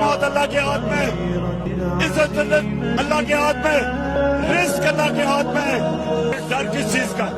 موت اللہ کے ہاتھ میں، عزت اللہ کے ہاتھ میں، رزق اللہ کے ہاتھ میں، ڈر کس چیز کا؟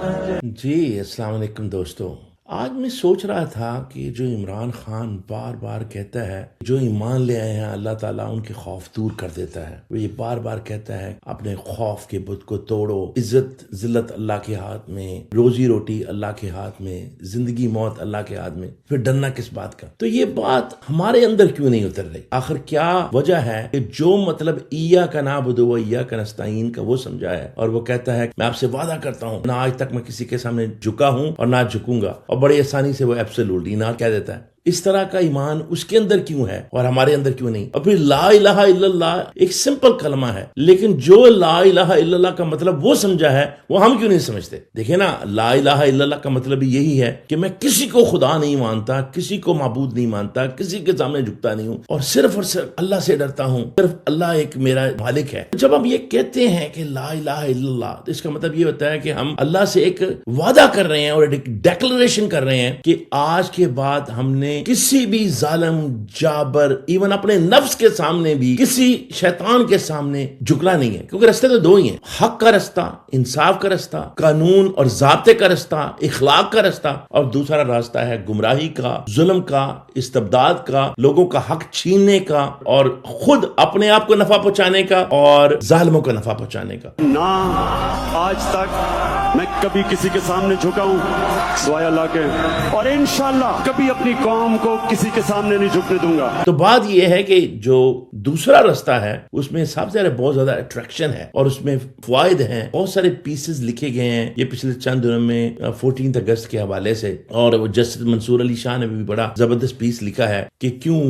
جی السلام علیکم دوستو، آج میں سوچ رہا تھا کہ جو عمران خان بار بار کہتا ہے جو ایمان لے آئے ہیں اللہ تعالیٰ ان کے خوف دور کر دیتا ہے، وہ یہ بار بار کہتا ہے اپنے خوف کے بت کو توڑو، عزت ذلت اللہ کے ہاتھ میں، روزی روٹی اللہ کے ہاتھ میں، زندگی موت اللہ کے ہاتھ میں، پھر ڈرنا کس بات کا؟ تو یہ بات ہمارے اندر کیوں نہیں اتر رہی؟ آخر کیا وجہ ہے کہ جو مطلب ایاک نعبد و ایاک نستعین کا وہ سمجھا ہے اور وہ کہتا ہے میں آپ سے وعدہ کرتا ہوں نہ آج تک میں کسی کے سامنے جھکا ہوں اور نہ جھکوں گا، اور بڑی آسانی سے وہ ایبسولوٹلی نہ کہہ دیتا ہے۔ اس طرح کا ایمان اس کے اندر کیوں ہے اور ہمارے اندر کیوں نہیں؟ اور پھر لا الہ الا اللہ ایک سمپل کلمہ ہے، لیکن جو لا الہ الا اللہ کا مطلب وہ سمجھا ہے وہ ہم کیوں نہیں سمجھتے؟ دیکھیں نا، لا الہ الا اللہ کا مطلب یہی ہے کہ میں کسی کو خدا نہیں مانتا، کسی کو معبود نہیں مانتا، کسی کے سامنے جھکتا نہیں ہوں، اور صرف اللہ سے ڈرتا ہوں، صرف اللہ ایک میرا مالک ہے۔ جب ہم یہ کہتے ہیں کہ لا الہ الا اللہ، تو اس کا مطلب یہ ہوتا ہے کہ ہم اللہ سے ایک وعدہ کر رہے ہیں اور ایک ڈیکلریشن کر رہے ہیں کہ آج کے بعد ہم نے کسی بھی ظالم جابر، ایون اپنے نفس کے سامنے بھی، کسی شیطان کے سامنے جھکنا نہیں ہے، کیونکہ رستے تو دو ہی ہیں، حق کا رستہ، انصاف کا رستہ، قانون اور ضابطے کا رستہ، اخلاق کا رستہ، اور دوسرا راستہ ہے گمراہی کا، ظلم کا، استبداد کا، لوگوں کا حق چھیننے کا، اور خود اپنے آپ کو نفع پہنچانے کا اور ظالموں کو نفع پہنچانے کا۔ نہ آج تک میں کبھی کسی کے سامنے جھکا ہوں سوائے اللہ کے، اور انشاءاللہ کبھی اپنی قوم کو کسی کے سامنے نہیں جھکنے دوں گا۔ تو بات یہ ہے کہ جو دوسرا رستہ ہے اس میں سب سے بہت زیادہ اٹریکشن ہے اور اس میں فوائد ہیں، بہت سارے پیسز لکھے گئے ہیں یہ پچھلے چند دنوں میں 14 اگست کے حوالے سے، اور وہ جسٹس منصور علی شاہ نے بھی بڑا زبردست پیس لکھا ہے کہ کیوں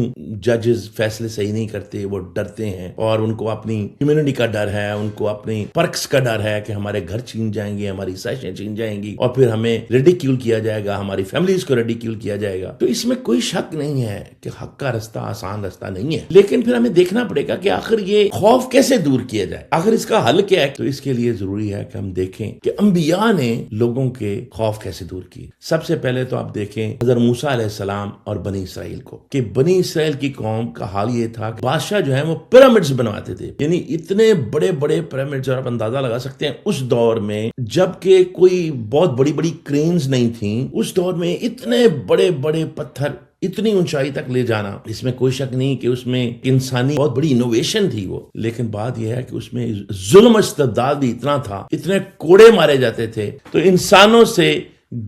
ججز فیصلے صحیح نہیں کرتے، وہ ڈرتے ہیں، اور ان کو اپنی کمیونٹی کا ڈر ہے، ان کو اپنی پرکس کا ڈر ہے کہ ہمارے گھر چھین جائیں گے، ہماری سائشیں چھین جائیں گی، اور پھر ہمیں ریڈیکیول کیا جائے گا، ہماری فیملیز کو ریڈیکیول کیا جائے گا۔ تو اس میں کوئی شک نہیں ہے کہ حق کا رستہ آسان رستہ نہیں ہے، لیکن پھر ہمیں دیکھنا پڑے گا کہ آخر یہ خوف کیسے دور کیا جائے، آخر اس کا حل کیا ہے۔ تو اس کے لیے ضروری ہے کہ ہم دیکھیں کہ انبیاء نے لوگوں کے خوف کیسے دور کیے۔ سب سے پہلے تو آپ دیکھیں حضرت موسیٰ علیہ السلام اور بنی اسرائیل کو، کہ بنی اسرائیل کی قوم کا حال یہ تھا کہ بادشاہ جو ہے وہ پیرامڈز بنواتے تھے، یعنی اتنے بڑے بڑے پیرامڈز، اور آپ اندازہ لگا سکتے ہیں اس دور میں جبکہ کوئی بہت بڑی بڑی کرینز نہیں تھیں، اس دور میں اتنے بڑے بڑے پتھر اتنی اونچائی تک لے جانا، اس میں کوئی شک نہیں کہ اس میں انسانی بہت بڑی انوویشن تھی وہ، لیکن بات یہ ہے کہ اس میں ظلم استبداد بھی اتنا تھا، اتنے کوڑے مارے جاتے تھے، تو انسانوں سے،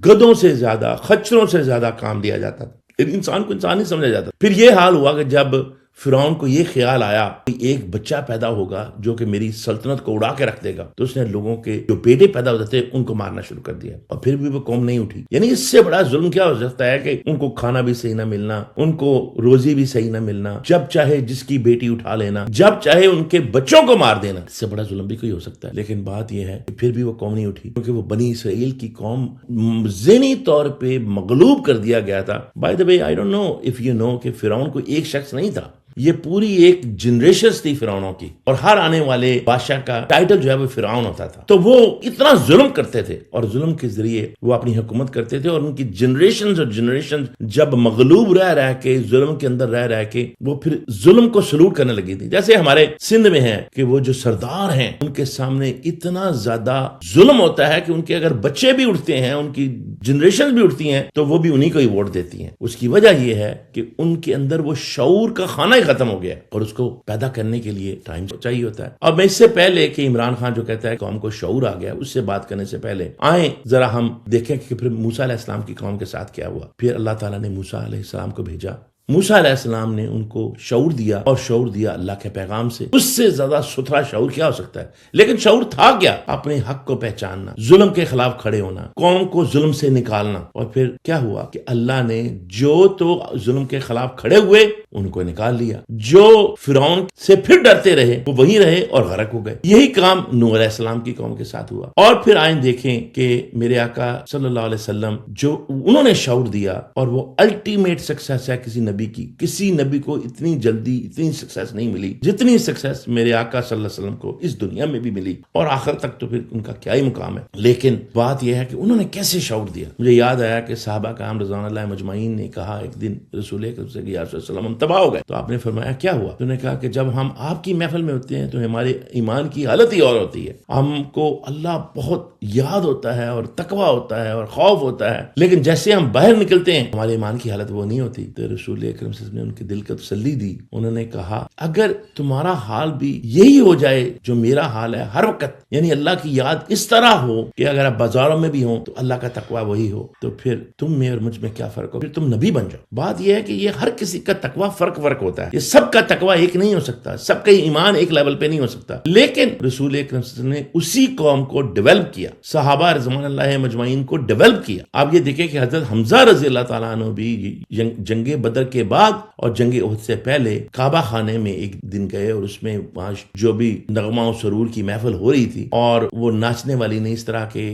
گدھوں سے زیادہ، خچروں سے زیادہ کام لیا جاتا تھا، انسان کو انسان نہیں سمجھا جاتا۔ پھر یہ حال ہوا کہ جب فرعون کو یہ خیال آیا کہ ایک بچہ پیدا ہوگا جو کہ میری سلطنت کو اڑا کے رکھ دے گا، تو اس نے لوگوں کے جو بیٹے پیدا ہوتے تھے ان کو مارنا شروع کر دیا، اور پھر بھی وہ قوم نہیں اٹھی۔ یعنی اس سے بڑا ظلم کیا ہو سکتا ہے کہ ان کو کھانا بھی صحیح نہ ملنا، ان کو روزی بھی صحیح نہ ملنا، جب چاہے جس کی بیٹی اٹھا لینا، جب چاہے ان کے بچوں کو مار دینا، اس سے بڑا ظلم بھی کوئی ہو سکتا ہے۔ لیکن بات یہ ہے کہ پھر بھی وہ قوم نہیں اٹھی، کیونکہ وہ بنی اسرائیل کی قوم ذہنی طور پہ مغلوب کر دیا گیا تھا۔ By the way I don't know if you know کہ فرعون کو ایک شخص نہیں تھا، یہ پوری ایک جنریشن تھی فرعونوں کی، اور ہر آنے والے بادشاہ کا ٹائٹل جو ہے وہ فرعون ہوتا تھا۔ تو وہ اتنا ظلم کرتے تھے اور ظلم کے ذریعے وہ اپنی حکومت کرتے تھے، اور ان کی جنریشنز اور جنریشن جب مغلوب رہ کے ظلم کے اندر رہ کے وہ پھر ظلم کو سلوٹ کرنے لگی تھی۔ جیسے ہمارے سندھ میں ہے کہ وہ جو سردار ہیں ان کے سامنے اتنا زیادہ ظلم ہوتا ہے کہ ان کے اگر بچے بھی اٹھتے ہیں، ان کی جنریشن بھی اٹھتی ہیں، تو وہ بھی انہی کو ہی ووٹ دیتی ہیں۔ اس کی وجہ یہ ہے کہ ان کے اندر وہ شعور کا خانہ ختم ہو گیا، اور اس کو پیدا کرنے کے لیے ٹائم چاہیے ہوتا ہے۔ اور میں اس سے پہلے کہ عمران خان جو کہتا ہے قوم کو شعور آ گیا، اس سے بات کرنے سے پہلے آئیں ذرا ہم دیکھیں کہ پھر موسیٰ علیہ السلام کی قوم کے ساتھ کیا ہوا۔ پھر اللہ تعالیٰ نے موسیٰ علیہ السلام کو بھیجا، موسیٰ علیہ السلام نے ان کو شعور دیا، اور شعور دیا اللہ کے پیغام سے۔ اس سے زیادہ ستھرا شعور کیا ہو سکتا ہے؟ لیکن شعور تھا کیا؟ اپنے حق کو پہچاننا، ظلم کے خلاف کھڑے ہونا، قوم کو ظلم سے نکالنا۔ اور پھر کیا ہوا کہ اللہ نے جو تو ظلم کے خلاف کھڑے ہوئے ان کو نکال لیا، جو فرعون سے پھر ڈرتے رہے وہ وہیں رہے اور غرق ہو گئے۔ یہی کام نوح علیہ السلام کی قوم کے ساتھ ہوا۔ اور پھر آئیں دیکھیں کہ میرے آقا صلی اللہ علیہ وسلم جو انہوں نے شعور دیا، اور وہ الٹیمیٹ سکسیس ہے کسی نبی نبی کی، کسی نبی کو اتنی جلدی اتنی سکسیس نہیں ملی جتنی سکسیس میرے آقا صلی اللہ علیہ وسلم کو اس دنیا میں بھی ملی، اور آخر تک تو پھر ان کا کیا ہی مقام ہے۔ لیکن بات یہ ہے کہ انہوں نے کیسے شعور دیا۔ مجھے یاد آیا کہ صحابہ کرام رضوان اللہ مجمعین نے کہا ایک دن رسول اکرم سے کہ یا رسول اللہ ہم تباہ ہو گئے، تو آپ نے فرمایا کیا ہوا؟ تو انہوں نے کہا کہ جب ہم آپ کی محفل میں ہوتے ہیں تو ہمارے ایمان کی حالت ہی اور ہوتی ہے، ہم کو اللہ بہت یاد ہوتا ہے اور تقویٰ ہوتا ہے اور خوف ہوتا ہے، لیکن جیسے ہم باہر نکلتے ہیں ہمارے ایمان کی حالت وہ نہیں ہوتی۔ تو رسول اکرم صلی اللہ علیہ وسلم نے ان کے دل کو تسلی دی، انہوں نے کہا اگر تمہارا حال بھی یہی ہو جائے جو میرا حال ہے ہر وقت، یعنی اللہ کی یاد اس طرح ہو کہ اگر آپ بازاروں میں بھی ہوں تو اللہ کا تقویٰ وہی ہو، تو پھر تم میں اور مجھ میں کیا فرق ہو، پھر تم نبی بن جاؤ۔ بات یہ ہے کہ یہ ہر کسی کا تقویٰ فرق ہوتا ہے، یہ سب کا تقویٰ ایک نہیں ہو سکتا، سب کا ایمان ایک لیول پہ نہیں ہو سکتا، لیکن رسول اکرم صلی اللہ علیہ وسلم نے اسی قوم کو ڈیولپ کیا، صحابہ رضوان اللہ مجمعین کو ڈیولپ کیا۔ آپ یہ دیکھیں کہ حضرت حمزہ رضی اللہ تعالیٰ عنہ بھی جنگ بدر کے بعد اور جنگ احد سے پہلے کعبہ خانے میں ایک دن گئے، اور اس میں وہاں جو بھی نغمہ و سرور کی محفل ہو رہی تھی، اور وہ ناچنے والی نے اس طرح کے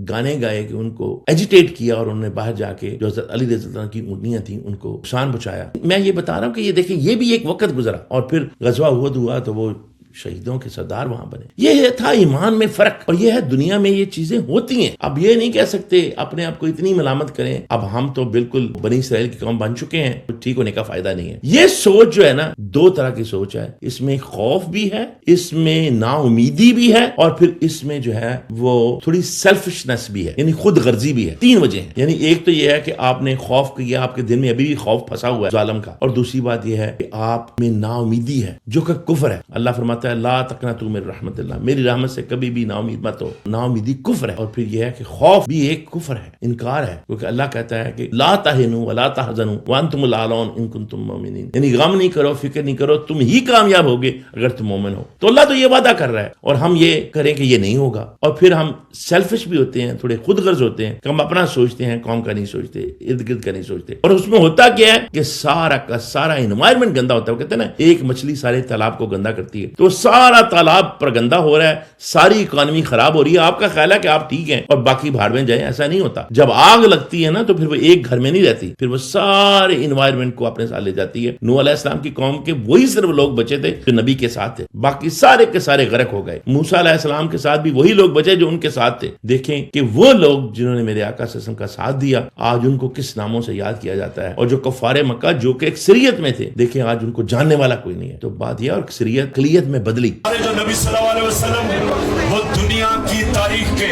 گانے گائے کہ ان کو ایجیٹیٹ کیا، اور انہوں نے باہر جا کے جو حضرت علی رضی اللہ عنہ کی اونٹنیاں تھیں ان کو نقصان پہنچایا۔ میں یہ بتا رہا ہوں کہ یہ دیکھیں یہ بھی ایک وقت گزرا، اور پھر غزوہ احد ہوا تو وہ شہیدوں کے سردار وہاں بنے۔ یہ تھا ایمان میں فرق، اور یہ ہے دنیا میں یہ چیزیں ہوتی ہیں۔ اب یہ نہیں کہہ سکتے اپنے آپ کو اتنی ملامت کریں، اب ہم تو بالکل بنی اسرائیل کی قوم بن چکے ہیں، تو ٹھیک ہونے کا فائدہ نہیں ہے۔ یہ سوچ جو ہے نا، دو طرح کی سوچ ہے، اس میں خوف بھی ہے، اس میں نا امیدی بھی ہے، اور پھر اس میں جو ہے وہ تھوڑی سیلفشنس بھی ہے، یعنی خود غرضی بھی ہے۔ تین وجہ ہیں، یعنی ایک تو یہ ہے کہ آپ نے خوف کیا، آپ کے دل میں ابھی بھی خوف پھنسا ہوا ہے ظالم کا، اور دوسری بات یہ ہے کہ آپ میں نا امیدی ہے جو کہ کفر ہے۔ اللہ فرماتا ہے لا تقنطوا من رحمت اللہ، میری رحمت سے کبھی بھی نا امید مت ہو۔ نا امیدی کفر ہے، اور پھر یہ ہے کہ خوف بھی ایک کفر ہے، انکار ہے، کیونکہ اللہ کہتا ہے کہ لا تہنوا ولا تحزنوا وانتم الاعلون ان کنتم مؤمنین، یعنی غم نہیں کرو، فکر نہیں کرو، تم ہی کامیاب ہوگے اگر تم مومن ہو۔ تو اللہ تو یہ وعدہ کر رہا ہے، اور ہم یہ کریں کہ یہ نہیں ہوگا، اور پھر ہم سیلفش بھی ہوتے ہیں، تھوڑے خود غرض ہوتے ہیں کہ ہم اپنا سوچتے ہیں، قوم کا نہیں سوچتے، ارد گرد کا نہیں سوچتے، اور اس میں ہوتا کیا ہے کہ سارا کا سارا انوائرمنٹ گندا ہوتا ہے۔ وہ کہتے ہیں نا ایک مچھلی سارے تالاب کو گندا کرتی ہے، تو سارا تالاب پر گندا ہو رہا ہے، ساری اکانومی خراب ہو رہی ہے، آپ کا خیال ہے کہ آپ ٹھیک ہیں اور باقی بھاڑ میں جائیں، ایسا نہیں ہوتا۔ جب آگ لگتی ہے نا تو پھر وہ ایک گھر میں نہیں رہتی، پھر وہ سارے انوائرمنٹ کو اپنے ساتھ لے جاتی ہے۔ نوح علیہ السلام کی قوم کے وہی صرف لوگ بچے تھے جو نبی کے ساتھ تھے، باقی سارے کے سارے غرق ہو گئے۔ موسیٰ علیہ السلام کے ساتھ بھی وہی لوگ بچے جو ان کے ساتھ تھے۔ دیکھیں کہ وہ لوگ جنہوں نے میرے آقا صلی اللہ علیہ وسلم کا ساتھ دیا، آج ان کو کس ناموں سے یاد کیا جاتا ہے، اور جو کفار مکہ جو کہ اکثریت میں تھے، دیکھیں آج ان کو جاننے والا کوئی نہیں ہے۔ تو بات یہ اور اکثریت میں بدلی۔ جو نبی صلی اللہ علیہ وسلم وہ دنیا کی تاریخ کے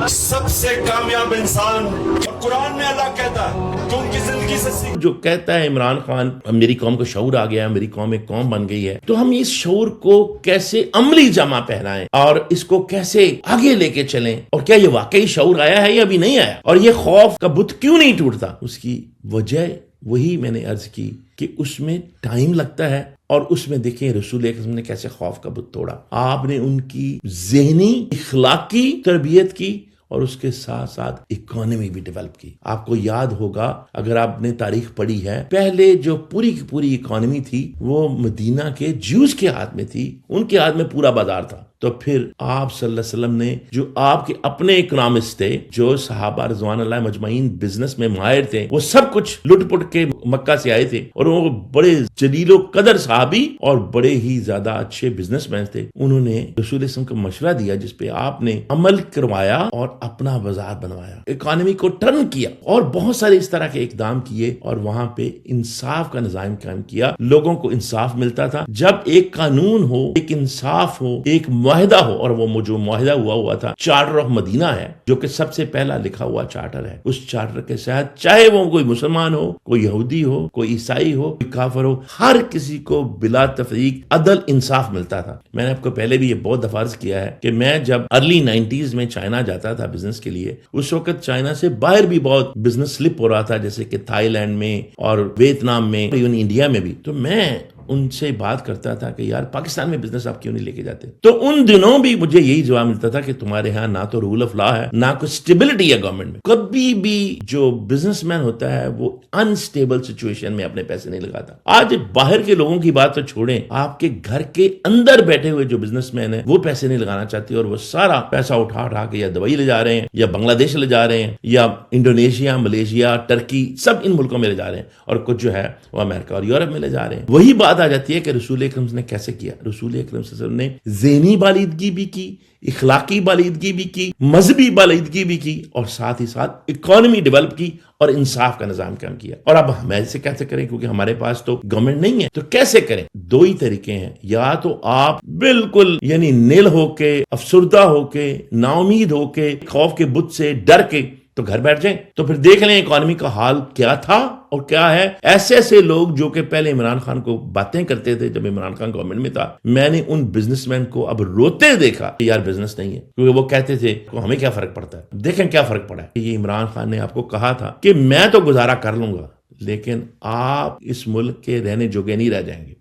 سب سے کامیاب انسان، اور قرآن میں اللہ کہتا ہے کہ ان کی زندگی سے سیکھ۔ جو کہتا ہے عمران خان میری قوم کو شعور آ گیا ہے، میری قوم ایک قوم بن گئی ہے، تو ہم اس شعور کو کیسے عملی جامہ پہنائیں اور اس کو کیسے آگے لے کے چلیں، اور کیا یہ واقعی شعور آیا ہے یا ابھی نہیں آیا، اور یہ خوف کا بت کیوں نہیں ٹوٹتا؟ اس کی وجہ وہی میں نے عرض کی کہ اس میں ٹائم لگتا ہے، اور اس میں دیکھیں رسول اکرم نے کیسے خوف کا بت توڑا۔ آپ نے ان کی ذہنی اخلاقی تربیت کی، اور اس کے ساتھ ساتھ اکانومی بھی ڈیولپ کی۔ آپ کو یاد ہوگا اگر آپ نے تاریخ پڑھی ہے، پہلے جو پوری کی پوری اکانومی تھی وہ مدینہ کے جیوز کے ہاتھ میں تھی، ان کے ہاتھ میں پورا بازار تھا۔ تو پھر آپ صلی اللہ علیہ وسلم نے جو آپ کے اپنے اکنامسٹ تھے، جو صحابہ رضوان اللہ مجمعین بزنس میں ماہر تھے، وہ سب کچھ لٹ پٹ کے مکہ سے آئے تھے، اور وہ بڑے جلیل و قدر صحابی اور بڑے ہی زیادہ اچھے بزنس مین تھے۔ انہوں نے رسول اللہ کو مشورہ دیا جس پہ آپ نے عمل کروایا اور اپنا بازار بنوایا، اکانومی کو ٹرن کیا، اور بہت سارے اس طرح کے اقدام کیے، اور وہاں پہ انصاف کا نظام قائم کیا۔ لوگوں کو انصاف ملتا تھا جب ایک قانون ہو، ایک انصاف ہو، ایک معاہدہ ہو، اور وہ جو معاہدہ ہوا تھا چارٹر آف مدینہ ہے، جو کہ سب سے پہلا لکھا ہوا چارٹر ہے۔ اس چارٹر کے ساتھ چاہے وہ کوئی مسلمان ہو، کوئی یہودی ہو، کوئی عیسائی ہو، کوئی کافر ہو، ہر کسی کو بلا تفریق عدل انصاف ملتا تھا۔ میں نے آپ کو پہلے بھی یہ بہت دفعہ عرض کیا ہے کہ میں جب ارلی 90s میں چائنا جاتا تھا بزنس کے لیے، اس وقت چائنا سے باہر بھی بہت بزنس سلپ ہو رہا تھا، جیسے کہ تھائی لینڈ میں اور ویتنام میں، ایون انڈیا میں بھی۔ تو میں ان سے بات کرتا تھا کہ یار پاکستان میں بزنس آپ کیوں نہیں لے کے جاتے، تو ان دنوں بھی مجھے یہی جواب ملتا تھا کہ تمہارے ہاں نہ تو رول آف لا ہے، نہ کوئی اسٹیبلٹی ہے گورنمنٹ میں. کبھی بھی جو بزنس مین ہوتا ہے وہ انسٹیبل سچویشن میں اپنے پیسے نہیں لگاتا. آج باہر کے لوگوں کی بات تو چھوڑیں، آپ کے گھر کے اندر بیٹھے ہوئے جو بزنس مین ہیں وہ پیسے نہیں لگانا چاہتے، اور وہ سارا پیسہ اٹھا کے یا دبئی لے جا رہے ہیں، یا بنگلہ دیش لے جا رہے ہیں، یا انڈونیشیا، ملیشیا، ٹرکی، سب ان ملکوں میں لے جا رہے ہیں، اور کچھ جو ہے وہ امریکہ اور یورپ میں لے جا رہے ہیں. وہی بات آ جاتی ہے کہ رسول اکرم نے کیسے کیا. رسول اکرم صلی اللہ علیہ وسلم نے ذہنی بالیدگی بھی کی، اخلاقی بالیدگی بھی کی، مذہبی بالیدگی بھی کی، اور ساتھ ہی ساتھ اکانومی ڈیولپ کی اور انصاف کا نظام قائم کیا. اور اب ہم ایسے کیسے کریں، کیونکہ ہمارے پاس تو گورنمنٹ نہیں ہے، تو کیسے کریں؟ دو ہی طریقے ہیں. یا تو آپ بالکل یعنی نیل ہو کے، افسردہ ہو کے، نا امید ہو کے، خوف کے بت سے ڈر کے تو گھر بیٹھ جائیں. تو پھر دیکھ لیں اکانومی کا حال کیا تھا اور کیا ہے. ایسے لوگ جو کہ پہلے عمران خان کو باتیں کرتے تھے جب عمران خان گورنمنٹ میں تھا، میں نے ان بزنس مین کو اب روتے دیکھا کہ یار بزنس نہیں ہے، کیونکہ وہ کہتے تھے ہمیں کیا فرق پڑتا ہے. دیکھیں کیا فرق پڑا ہے. یہ عمران خان نے آپ کو کہا تھا کہ میں تو گزارا کر لوں گا، لیکن آپ اس ملک کے رہنے جوگے نہیں رہ جائیں گے.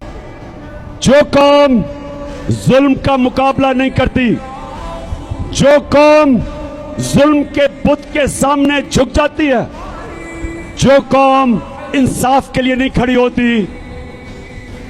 جو قوم ظلم کا مقابلہ نہیں کرتی، جو قوم ظلم کے بت کے سامنے جھک جاتی ہے، جو قوم انصاف کے لیے نہیں کھڑی ہوتی،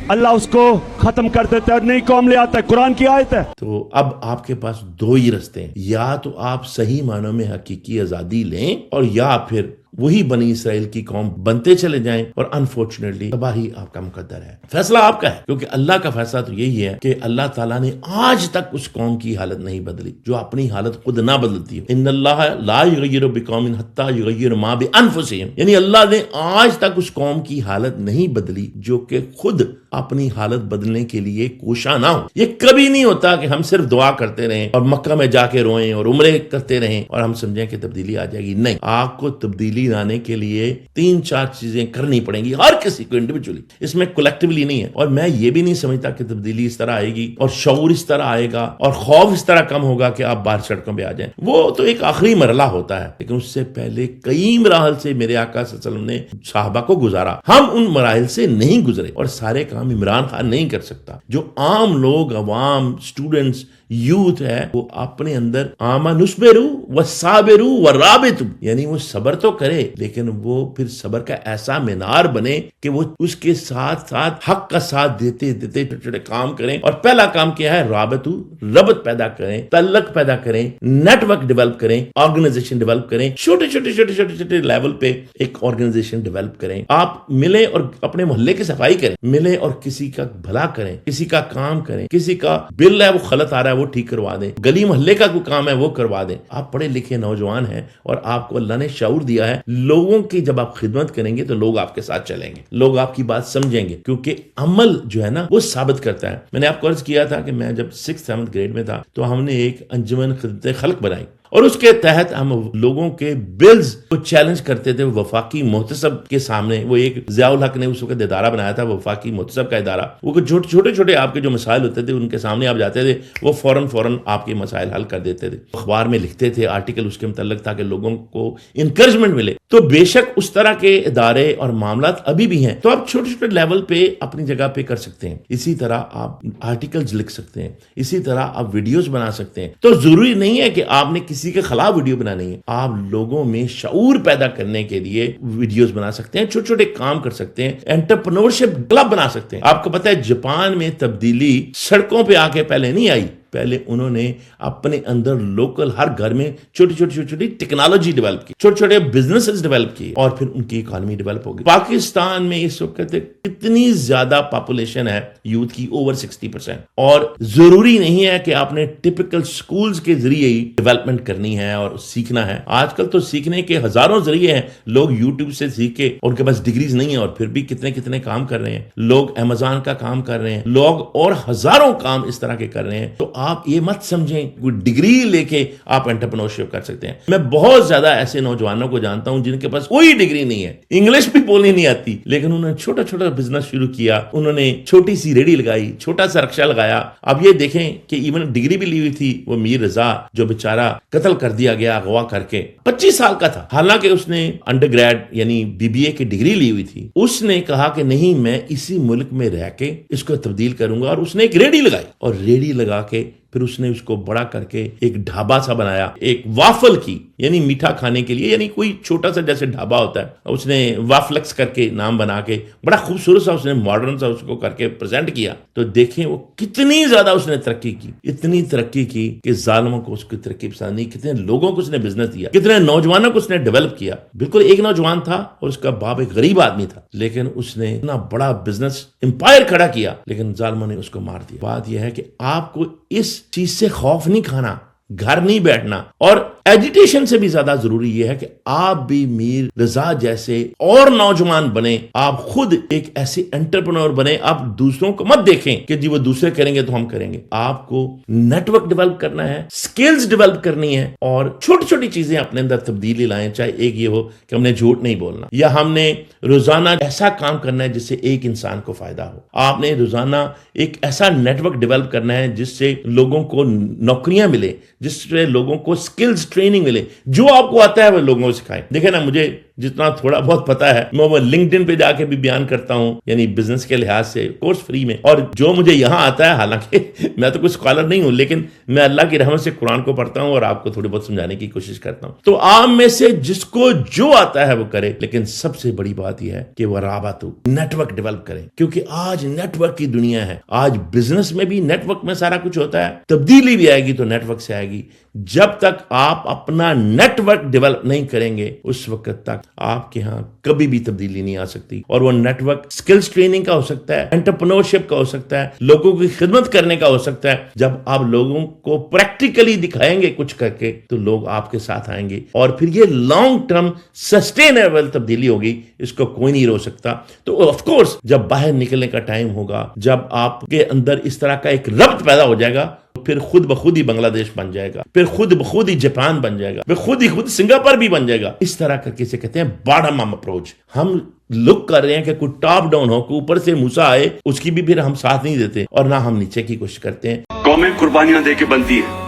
اللہ اس کو ختم کر دیتا ہے اور نئی قوم لے آتا ہے. قرآن کی آیت ہے. تو اب آپ کے پاس دو ہی رستے ہیں، یا تو آپ صحیح معنوں میں حقیقی آزادی لیں، اور یا پھر وہی بنی اسرائیل کی قوم بنتے چلے جائیں، اور انفارچونیٹلی تباہی آپ کا مقدر ہے. فیصلہ آپ کا ہے، کیونکہ اللہ کا فیصلہ تو یہی ہے کہ اللہ تعالیٰ نے آج تک اس قوم کی حالت نہیں بدلی جو اپنی حالت خود نہ بدلتی ہو. ان اللہ لا یغیر بقوم حتی یغیر ما بانفسہم، یعنی اللہ نے آج تک اس قوم کی حالت نہیں بدلی جو کہ خود اپنی حالت بدلنے کے لیے کوشاں نہ ہو. یہ کبھی نہیں ہوتا کہ ہم صرف دعا کرتے رہیں اور مکہ میں جا کے روئیں اور عمرے کرتے رہیں اور ہم سمجھیں کہ تبدیلی آ جائے گی. نہیں، آپ کو تبدیلی لانے کے لیے 3-4 چیزیں کرنی پڑیں گی، ہر کسی کو انڈیویجولی، اس میں کولیکٹیولی نہیں ہے. اور میں یہ بھی نہیں سمجھتا کہ تبدیلی اس طرح آئے گی اور شعور اس طرح آئے گا اور خوف اس طرح کم ہوگا کہ آپ باہر سڑکوں پہ آ جائیں. وہ تو ایک آخری مرحلہ ہوتا ہے، لیکن اس سے پہلے کئی مراحل سے میرے آقا صلی اللہ علیہ وسلم نے صحابہ کو گزارا. ہم ان مراحل سے نہیں گزرے، اور سارے کام عمران خان نہیں کر سکتا. جو عام لوگ، عوام، اسٹوڈنٹس، یوتھ ہے، وہ اپنے اندر آمنصبروا وصابروا ورابطوا، یعنی وہ صبر تو کرے لیکن وہ پھر صبر کا ایسا مینار بنے کہ وہ اس کے ساتھ ساتھ حق کا ساتھ دیتے دیتے چھوٹے چھوٹے کام کریں. اور پہلا کام کیا ہے؟ ربط پیدا کریں، تعلق پیدا کریں، نیٹ ورک ڈیولپ کریں، آرگنائزیشن ڈیولپ کریں، چھوٹے چھوٹے لیول پہ ایک آرگنائزیشن ڈیولپ کریں. آپ ملیں اور اپنے محلے کی صفائی کریں، ملیں اور کسی کا بھلا کریں، کسی کا کام کریں، کسی کا بل ہے وہ غلط آ رہا ہے وہ ٹھیک کروا دیں، گلی محلے کا کوئی کام ہے وہ کروا دیں. آپ پڑھے لکھے نوجوان ہیں اور آپ کو اللہ نے شعور دیا ہے. لوگوں کی جب آپ خدمت کریں گے تو لوگ آپ کے ساتھ چلیں گے، لوگ آپ کی بات سمجھیں گے، کیونکہ عمل جو ہے نا وہ ثابت کرتا ہے. میں نے آپ کو عرض کیا تھا کہ میں جب 6th-7th گریڈ میں تھا تو ہم نے ایک انجمن خدمت خلق بنائی، اور اس کے تحت ہم لوگوں کے بلز کو چیلنج کرتے تھے وفاقی محتسب کے سامنے. وہ ایک ضیاء الحق نے اس وقت ادارہ بنایا تھا، وفاقی محتسب کا ادارہ. وہ چھوٹے چھوٹے آپ کے جو مسائل ہوتے تھے ان کے سامنے آپ جاتے تھے، وہ فوراً آپ کے مسائل حل کر دیتے تھے. اخبار میں لکھتے تھے آرٹیکل اس کے متعلق تاکہ لوگوں کو انکریجمنٹ ملے. تو بے شک اس طرح کے ادارے اور معاملات ابھی بھی ہیں، تو آپ چھوٹے چھوٹے لیول پہ اپنی جگہ پہ کر سکتے ہیں. اسی طرح آپ آرٹیکلز لکھ سکتے ہیں، اسی طرح آپ ویڈیوز بنا سکتے ہیں. تو ضروری نہیں ہے کہ آپ نے کسی کے خلاف ویڈیو بنانی ہے، آپ لوگوں میں شعور پیدا کرنے کے لیے ویڈیوز بنا سکتے ہیں، چھوٹے چھوٹے کام کر سکتے ہیں، انٹرپرینورشپ کلب بنا سکتے ہیں. آپ کو پتہ ہے جاپان میں تبدیلی سڑکوں پہ آ کے پہلے نہیں آئی، پہلے انہوں نے اپنے اندر لوکل ہر گھر میں چھوٹی ٹیکنالوجی ڈیولپ کی، چھوٹے چھوٹے بزنسز ڈیولپ کیے، اور پھر ان کی اکانومی ڈیولپ ہوگی. پاکستان میں اس وقت کتنی زیادہ پاپولیشن ہے یوتھ کی، اوور 60%. اور ضروری نہیں ہے کہ آپ نے ٹپیکل سکولز کے ذریعے ہی ڈیولپمنٹ کرنی ہے اور سیکھنا ہے. آج کل تو سیکھنے کے ہزاروں ذریعے ہیں. لوگ یوٹیوب سے سیکھ کے، ان کے پاس ڈگریز نہیں ہیں اور پھر بھی کتنے کام کر رہے ہیں. لوگ امیزون کا کام کر رہے ہیں، لوگ اور ہزاروں کام اس طرح کے کر رہے ہیں. تو آپ یہ مت سمجھیں کوئی ڈگری لے کے آپ انٹرپرینورشپ کر سکتے ہیں. میں بہت زیادہ ایسے نوجوانوں کو جانتا ہوں جن کے پاس کوئی ڈگری نہیں ہے, انگلش بھی بولنی نہیں آتی, لیکن انہوں نے چھوٹا چھوٹا بزنس شروع کیا, انہوں نے چھوٹی سی ریڑھی لگائی, چھوٹا سا رکشہ لگایا. اب یہ دیکھیں کہ ایون ڈگری بھی لی ہوئی تھی وہ میر رضا جو بیچارہ قتل کر دیا گیا اغوا کر کے, 25 سال کا تھا, حالانکہ اس نے انڈر گریڈ یعنی BBA کی ڈگری لی ہوئی تھی. اس نے کہا کہ نہیں میں اسی ملک میں رہ کے اس کو تبدیل کروں گا, اور اس نے ایک ریڑھی لگائی, اور ریڑھی لگا کے پھر اس نے اس کو بڑا کر کے ایک ڈھابا سا بنایا, ایک وافل کی یعنی میٹھا کھانے کے لیے, یعنی کوئی چھوٹا سا جیسے ڈھابا ہوتا ہے, اس نے وافلکس کر کے نام بنا کے بڑا خوبصورت سا اس نے ماڈرن سا اس کو کر کے پریزنٹ کیا. تو دیکھیں وہ کتنی زیادہ اس نے ترقی کی, اتنی ترقی کی کہ ظالموں کو اس کی ترقی پسند نہیں, کتنے لوگوں کو اس نے بزنس دیا, کتنے نوجوانوں کو اس نے ڈیولپ کیا. بالکل ایک نوجوان تھا اور اس کا باپ ایک غریب آدمی تھا, لیکن اس نے اتنا بڑا بزنس امپائر کھڑا کیا, لیکن ظالموں نے اس کو مار دیا. بات یہ ہے کہ آپ کو اس چیز سے خوف نہیں کھانا, گھر نہیں بیٹھنا, اور ایجیٹیشن سے بھی زیادہ ضروری یہ ہے کہ آپ بھی میر رضا جیسے اور نوجوان بنے, آپ خود ایک ایسے انٹرپرینور بنے. آپ دوسروں کو مت دیکھیں کہ جی وہ دوسرے کریں گے تو ہم کریں گے. آپ کو نیٹ ورک ڈیولپ کرنا ہے, سکلز ڈیولپ کرنی ہے, اور چھوٹی چھوٹی چیزیں اپنے اندر تبدیلی لائیں. چاہے ایک یہ ہو کہ ہم نے جھوٹ نہیں بولنا, یا ہم نے روزانہ ایسا کام کرنا ہے جس سے ایک انسان کو فائدہ ہو. آپ نے روزانہ ایک ایسا نیٹ ورک ڈیولپ کرنا ہے جس سے لوگوں کو نوکریاں ملے, جس سے لوگوں کو سکلز ٹریننگ ملے, جو آپ کو آتا ہے وہ لوگوں کو سکھائیں. دیکھیں نا, مجھے جتنا تھوڑا بہت پتا ہے میں وہ لنکڈ ان پہ جا کے بھی بیان کرتا ہوں, یعنی بزنس کے لحاظ سے کورس فری میں, اور جو مجھے یہاں آتا ہے, حالانکہ میں تو کوئی اسکالر نہیں ہوں, لیکن میں اللہ کی رحمت سے قرآن کو پڑھتا ہوں اور آپ کو تھوڑی بہت سمجھانے کی کوشش کرتا ہوں. تو آپ میں سے جس کو جو آتا ہے وہ کرے, لیکن سب سے بڑی بات یہ ہے کہ وہ رابط ہو, نیٹ ورک ڈیولپ کریں, کیونکہ آج نیٹ ورک کی دنیا ہے. آج بزنس میں بھی نیٹ ورک میں سارا کچھ ہوتا ہے, تبدیلی بھی آئے گی تو نیٹ ورک سے آئے گی. جب تک آپ اپنا نیٹ ورک ڈیولپ نہیں کریں گے اس وقت تک آپ کے ہاں کبھی بھی تبدیلی نہیں آ سکتی. اور وہ نیٹ ورک سکلز ٹریننگ کا ہو سکتا ہے, انٹرپرینورشپ کا ہو سکتا ہے, لوگوں کی خدمت کرنے کا ہو سکتا ہے. جب آپ لوگوں کو پریکٹیکلی دکھائیں گے کچھ کر کے تو لوگ آپ کے ساتھ آئیں گے, اور پھر یہ لانگ ٹرم سسٹینیبل تبدیلی ہوگی, اس کو کوئی نہیں روک سکتا. تو آف کورس جب باہر نکلنے کا ٹائم ہوگا, جب آپ کے اندر اس طرح کا ایک ربط پیدا ہو جائے گا, پھر خود بخود ہی بنگلہ دیش بن جائے گا, پھر خود بخود ہی جاپان بن جائے گا, پھر خود سنگاپور بھی بن جائے گا. اس طرح کر کے اسے کہتے ہیں باٹم اپ اپروچ. ہم لک کر رہے ہیں کہ کوئی ٹاپ ڈاؤن ہو, کوئی اوپر سے موسیٰ آئے, اس کی بھی پھر ہم ساتھ نہیں دیتے, اور نہ ہم نیچے کی کوشش کرتے ہیں. قومیں قربانیاں دے کے بنتی ہیں,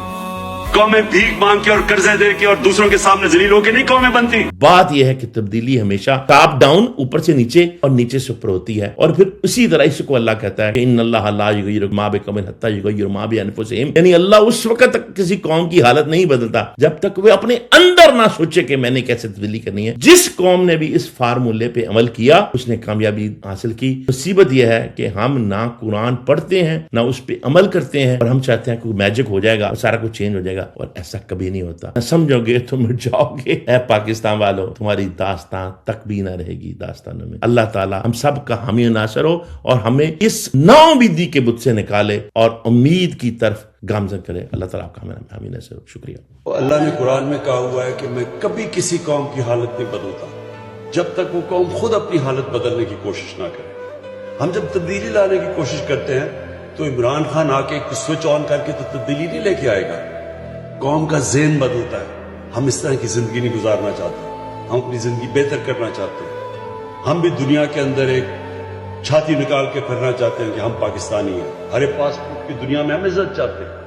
قومیں بھیک مانگ کے اور قرضے دے کے اور دوسروں کے سامنے ذلیل ہو کے نہیں قومیں بنتی. بات یہ ہے کہ تبدیلی ہمیشہ ٹاپ ڈاؤن, اوپر سے نیچے اور نیچے سے اوپر ہوتی ہے. اور پھر اسی طرح اس کو اللہ کہتا ہے کہ ان اللہ لا یغیر ما بقوم حتی یغیروا ما بانفسہم, یعنی اللہ اس وقت تک کسی قوم کی حالت نہیں بدلتا جب تک وہ اپنے اندر نہ سوچے کہ میں نے کیسے تبدیلی کرنی ہے. جس قوم نے بھی اس فارمولے پہ عمل کیا اس نے کامیابی حاصل کی. مصیبت یہ ہے کہ ہم نہ قرآن پڑھتے ہیں نہ اس پہ عمل کرتے ہیں, اور ہم چاہتے ہیں کہ میجک ہو جائے گا, سارا کچھ چینج ہو جائے گا, اور ایسا کبھی نہیں ہوتا. نہ سمجھو گے تو مٹ جاؤ گے. اے پاکستان والو, تمہاری داستان تک بھی نہ رہے گی داستانوں میں. اللہ تعالیٰ ہم سب کا حامی و ناصر ہو, اور ہمیں اس ناامیدی کے بت سے نکالے اور امید کی طرف گامزن کرے. اللہ تعالیٰ آپ کا حامی ناصر ہو. شکریہ. اللہ نے قرآن میں کہا ہوا ہے کہ میں کبھی کسی قوم کی حالت نہیں بدلتا جب تک وہ قوم خود اپنی حالت بدلنے کی کوشش نہ کرے. ہم جب تبدیلی لانے کی کوشش کرتے ہیں تو عمران خان آ کے سوئچ آن کر کے تو تبدیلی نہیں لے کے آئے گا. قوم کا ذہن بدلتا ہے. ہم اس طرح کی زندگی نہیں گزارنا چاہتے, ہم اپنی زندگی بہتر کرنا چاہتے ہیں. ہم بھی دنیا کے اندر ایک چھاتی نکال کے پھرنا چاہتے ہیں کہ ہم پاکستانی ہیں. ہر پاسپورٹ کی دنیا میں ہم عزت چاہتے ہیں.